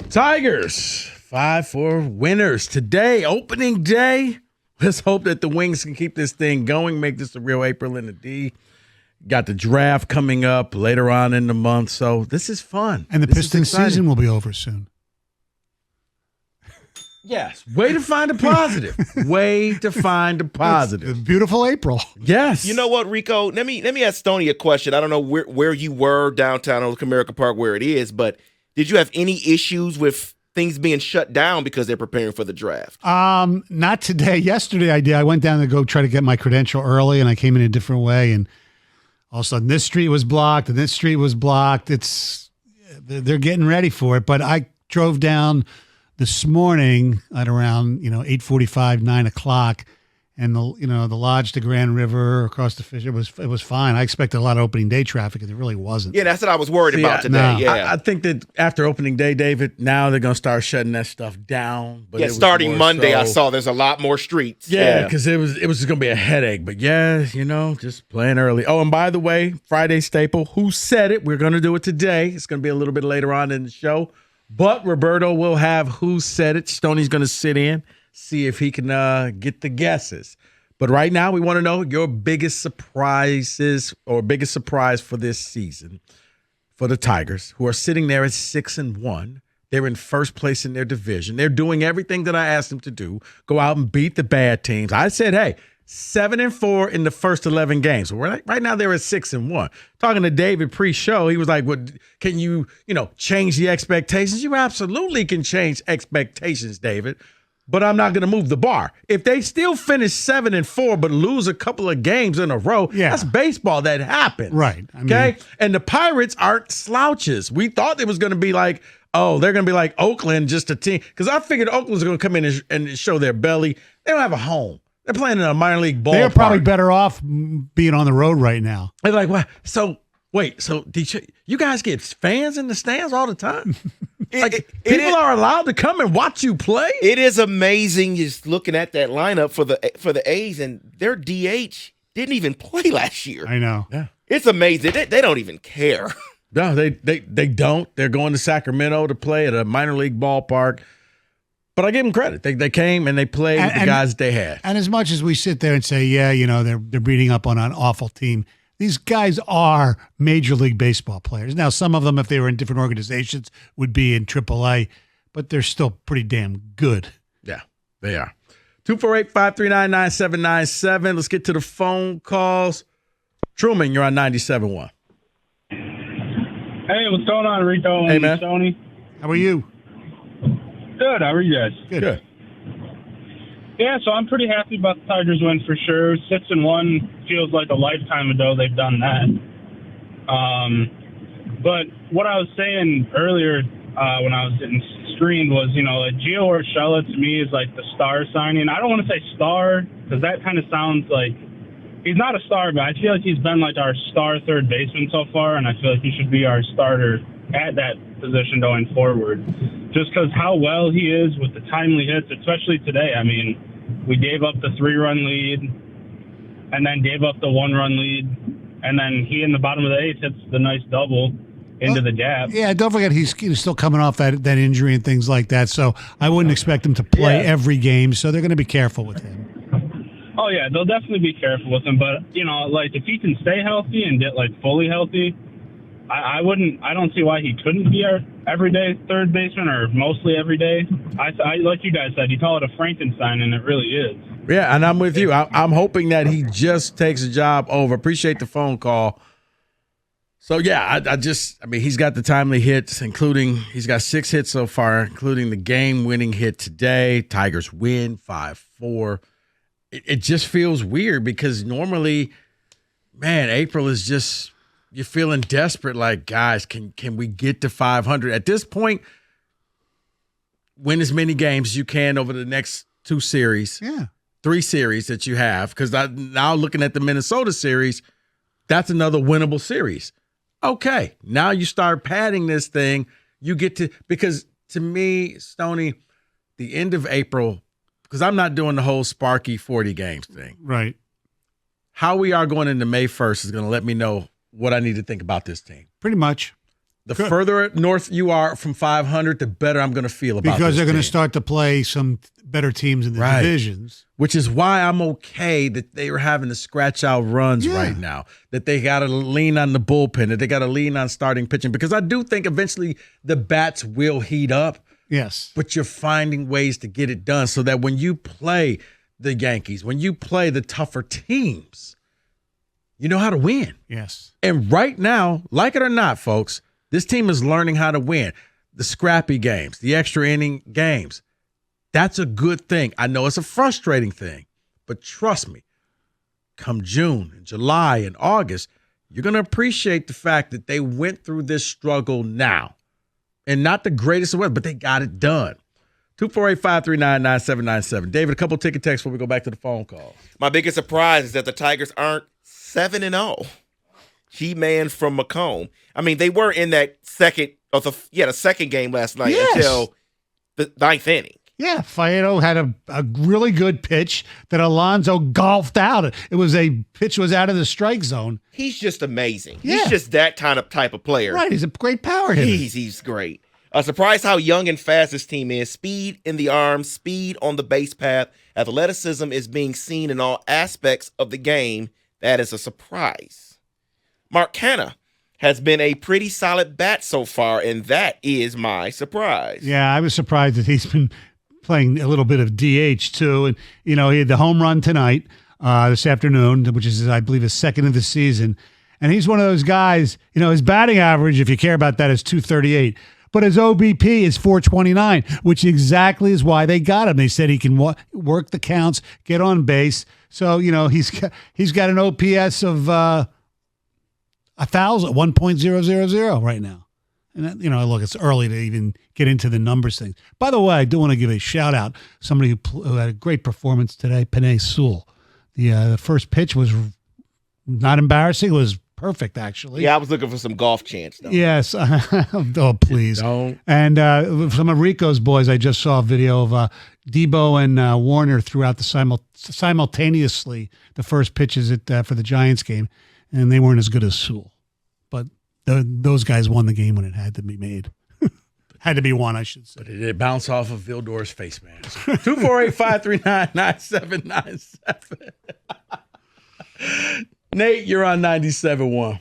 Tigers, 5-4 winners today, opening day. Let's hope that the Wings can keep this thing going, make this a real April in the D. Got the draft coming up later on in the month, so this is fun. And the Pistons season will be over soon. Yes, way to find a positive. Way to find a positive. It's a beautiful April. Yes. You know what, Rico? Let me ask Stoney a question. I don't know where you were downtown on Comerica Park, where it is, but did you have any issues with things being shut down because they're preparing for the draft? Not today. Yesterday I did. I went down to go try to get my credential early, and I came in a different way, and all of a sudden this street was blocked and this street was blocked. They're getting ready for it, but I drove down this morning at around 8:45, 9 o'clock, and the lodge to Grand River across the fish. It was fine. I expected a lot of opening day traffic, and it really wasn't. Yeah, that's what I was worried about today. No. Yeah, I think that after opening day, David, now they're gonna start shutting that stuff down. But starting Monday, I saw there's a lot more streets. Yeah, because it was just gonna be a headache. But yeah, just playing early. Oh, and by the way, Friday staple. Who said it? We're gonna do it today. It's gonna be a little bit later on in the show. But Roberto will have Who Said It. Stoney's going to sit in, see if he can get the guesses. But right now, we want to know your biggest surprises or biggest surprise for this season for the Tigers, who are sitting there at 6-1. They're in first place in their division. They're doing everything that I asked them to do, go out and beat the bad teams. I said, hey, 7-4 in the first 11 games. Right now they're at 6-1. Talking to David pre-show, he was like, "Well, can you change the expectations?" You absolutely can change expectations, David. But I'm not going to move the bar. If they still finish 7-4 but lose a couple of games in a row, that's baseball. That happens. Right. Okay? And the Pirates aren't slouches. We thought it was going to be like, oh, they're going to be like Oakland, just a team. Because I figured Oakland's going to come in and show their belly. They don't have a home. They're playing in a minor league ballpark. They're probably better off being on the road right now. They're like, well, so you guys get fans in the stands all the time? People are allowed to come and watch you play? It is amazing just looking at that lineup for the A's, and their DH didn't even play last year. I know. Yeah. It's amazing. They don't even care. No, they don't. They're going to Sacramento to play at a minor league ballpark. But I give them credit. They came and they played with the guys they had. And as much as we sit there and say, they're beating up on an awful team, these guys are Major League Baseball players. Now, some of them, if they were in different organizations, would be in AAA, but they're still pretty damn good. Yeah, they are. 248-539-9797. Let's get to the phone calls. Truman, you're on 97.1. Hey, what's going on, Rico and man. Tony? How are you? Good. How are you guys? Good. Yeah, so I'm pretty happy about the Tigers win for sure. 6-1 feels like a lifetime ago they've done that. But what I was saying earlier when I was getting screened was, like Gio Urshela to me is like the star signing. I don't want to say star because that kind of sounds like he's not a star, but I feel like he's been like our star third baseman so far, and I feel like he should be our starter at that position going forward. Just because how well he is with the timely hits, especially today. I mean, we gave up the 3-run lead and then gave up the 1-run lead, and then he in the bottom of the 8th hits the nice double into the gap. Yeah, don't forget he's still coming off that injury and things like that, so I wouldn't expect him to play every game, so they're going to be careful with him. Oh, yeah, they'll definitely be careful with him, but, like if he can stay healthy and get, like, fully healthy, I don't see why he couldn't be our everyday third baseman or mostly every day. I like you guys said, you call it a Frankenstein, and it really is. Yeah, and I'm with you. I'm hoping that he just takes a job over. Appreciate the phone call. So, yeah, I mean, he's got the timely hits, including he's got 6 hits so far, including the game-winning hit today. Tigers win 5-4. It just feels weird because normally, man, April is just – you're feeling desperate, like, guys, can we get to 500? At this point, win as many games as you can over the next 2 series, 3 series that you have. Because now looking at the Minnesota series, that's another winnable series. Okay, now you start padding this thing. You get to – because to me, Stoney, the end of April, because I'm not doing the whole Sparky 40 games thing. Right. How we are going into May 1st is going to let me know what I need to think about this team. Pretty much. The further north you are from 500, the better I'm going to feel about because this they're going to team. start to play some better teams in the divisions. Which is why I'm okay that they are having to scratch out runs right now, that they got to lean on the bullpen, that they got to lean on starting pitching, because I do think eventually the bats will heat up. Yes. But you're finding ways to get it done so that when you play the Yankees, when you play the tougher teams, you know how to win. Yes. And right now, like it or not, folks, this team is learning how to win. The scrappy games, the extra inning games. That's a good thing. I know it's a frustrating thing, but trust me, come June and July and August, you're going to appreciate the fact that they went through this struggle now. And not the greatest of weather, but they got it done. 248-539-9797. David, a couple ticket texts before we go back to the phone call. My biggest surprise is that the Tigers aren't 7-0. G-Man from Macomb. I mean, they were in that the second game last night until the ninth inning. Yeah, Faedo had a really good pitch that Alonso golfed out. It was a pitch was out of the strike zone. He's just amazing. Yeah. He's just that type of player. Right, he's a great power hitter. He's great. Surprised how young and fast this team is. Speed in the arms, speed on the base path. Athleticism is being seen in all aspects of the game. That is a surprise. Mark Canha has been a pretty solid bat so far, and that is my surprise. Yeah, I was surprised that he's been playing a little bit of DH too. And, he had the home run tonight, this afternoon, which is, I believe, his second of the season. And he's one of those guys, his batting average, if you care about that, is 238. But his OBP is 429, which exactly is why they got him. They said he can work the counts, get on base. So, he's got an OPS of 1.000 right now. And, look, it's early to even get into the numbers thing. By the way, I do want to give a shout out somebody who had a great performance today, Panay Sewell. The first pitch was not embarrassing. It was perfect, actually. Yeah, I was looking for some golf chants, though. Yes. Oh, please. Don't. And some of Rico's boys, I just saw a video of Debo and Warner throughout the simultaneously the first pitches for the Giants game, and they weren't as good as Sewell. But those guys won the game when it had to be made. Had to be won, I should say. But it did bounce off of Vildor's face mask. 248-539-9797. Nate, you're on 97.1.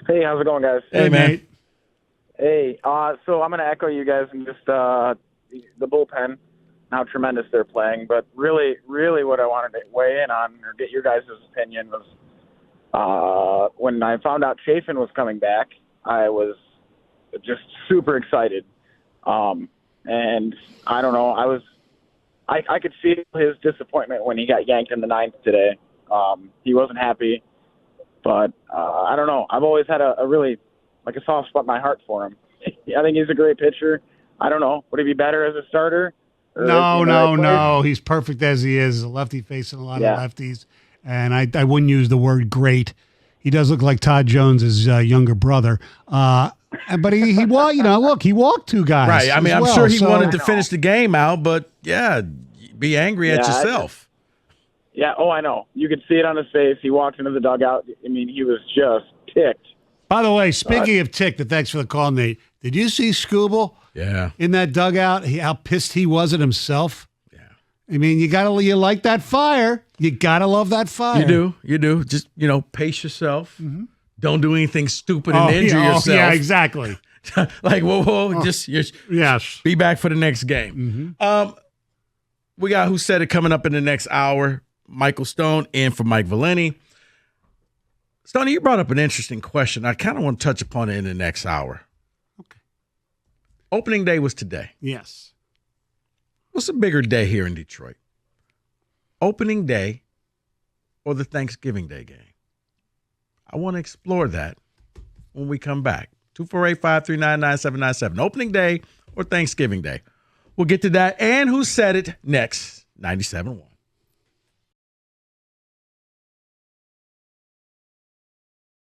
Hey, how's it going, guys? Hey, man. Hey, so I'm going to echo you guys and just the bullpen, how tremendous they're playing. But really, really what I wanted to weigh in on or get your guys' opinion was when I found out Chafin was coming back, I was just super excited. And I don't know, I could feel his disappointment when he got yanked in the ninth today. He wasn't happy, but I don't know. I've always had a really a soft spot in my heart for him. I think he's a great pitcher. I don't know. Would he be better as a starter? No. He's perfect as he is. A lefty facing a lot of lefties, and I wouldn't use the word great. He does look like Todd Jones' younger brother. But he walked. Look, he walked two guys. Right. I mean, I'm sure he wanted to finish the game out, but be angry at yourself. Yeah. Oh, I know. You could see it on his face. He walked into the dugout. I mean, he was just ticked. By the way, speaking of ticked, thanks for the call, Nate. Did you see Scooble? Yeah. In that dugout, how pissed he was at himself. Yeah. I mean, you like that fire. You gotta love that fire. You do. Just pace yourself. Mm-hmm. Don't do anything stupid and injure yourself. Yeah, exactly. Like whoa, just yes. Be back for the next game. Mm-hmm. We got Who Said It coming up in the next hour. Michael Stone in for Mike Valenti. Stoney, you brought up an interesting question. I kind of want to touch upon it in the next hour. Okay. Opening day was today. Yes. What's a bigger day here in Detroit? Opening day or the Thanksgiving Day game? I want to explore that when we come back. 248-539-9797. Opening day or Thanksgiving Day? We'll get to that and Who Said It next. 97.1.